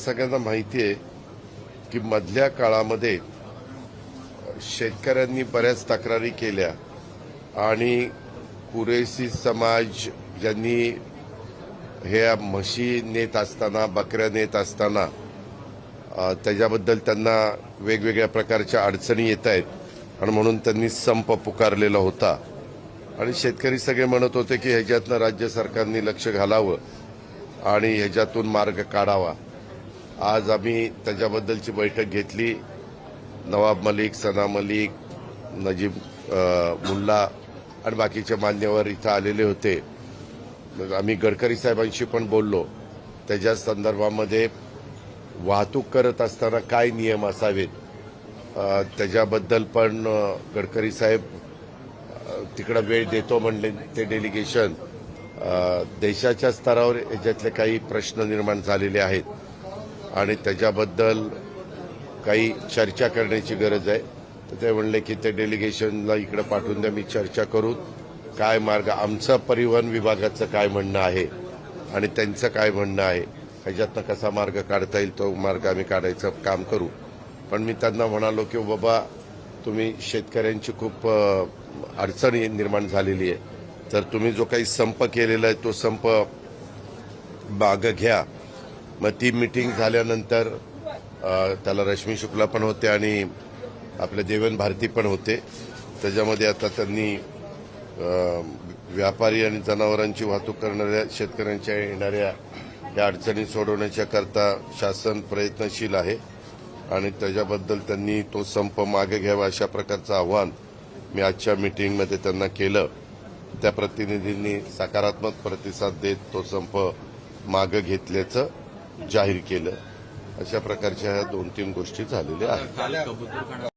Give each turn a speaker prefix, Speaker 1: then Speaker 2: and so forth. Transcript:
Speaker 1: सगळ्यांना माहिती आहे की मधल्या काळामध्ये शेतकऱ्यांनी बऱ्याच तक्रारी केल्या आणि कुरेशी समाज यांनी हे म्हशी नेत असताना, बकऱ्या नेत असताना त्याच्याबद्दल त्यांना वेगवेगळ्या प्रकारच्या अडचणी येत आहेत आणि म्हणून त्यांनी संप पुकारलेला होता आणि शेतकरी सगळे म्हणत होते की ह्याच्यातनं राज्य सरकारने लक्ष घालावं आणि ह्याच्यातून मार्ग काढावा। आज आम्ही त्याच्याबद्दलची बैठक घेतली। नवाब मलिक, सना मलिक, नजीब मुल्ला आणि बाकीचे मान्यवर इथं आलेले होते। आम्ही गडकरी साहेबांशी पण बोललो। त्याच्या संदर्भामध्ये वाहतूक करत असताना काय नियम असावेत त्याच्याबद्दल पण गडकरी साहेब तिकडे वेळ देतो म्हणले। ते डेलिगेशन देशाच्या स्तरावर याच्यातले काही प्रश्न निर्माण झालेले आहेत आणि त्याच्याबद्दल काही चर्चा करण्याची गरज आहे। तर ते म्हणले की ते डेलिगेशनला इकडे पाठवून द्या, मी चर्चा करू काय मार्ग, आमचं परिवहन विभागाचं काय म्हणणं आहे आणि त्यांचं काय म्हणणं आहे, ह्याच्यातनं कसा मार्ग काढता येईल तो मार्ग आम्ही काढायचं काम करू। पण मी त्यांना म्हणालो की बाबा तुम्ही शेतकऱ्यांची खूप अडचणी निर्माण झालेली आहे, तर तुम्ही जो काही संप केलेला आहे तो संप मागं घ्या। मग ती मीटिंग झाल्यानंतर त्याला रश्मी शुक्ला पण होते आणि आपले देवेंद्र भारती पण होते। त्याच्यामध्ये आता त्यांनी व्यापारी आणि जनावरांची वाहतूक करणाऱ्या शेतकऱ्यांच्या येणाऱ्या या अडचणी सोडवण्याच्या करता शासन प्रयत्नशील आहे आणि त्याच्याबद्दल त्यांनी तो संप मागे घ्यावा अशा प्रकारचं आव्हान मी आजच्या मीटिंगमध्ये त्यांना केलं। त्या प्रतिनिधींनी सकारात्मक प्रतिसाद देत तो संप मागे घेतल्याचं जाहीर केलं। अशा प्रकारच्या ह्या 2-3 गोष्टी झालेल्या आहेत।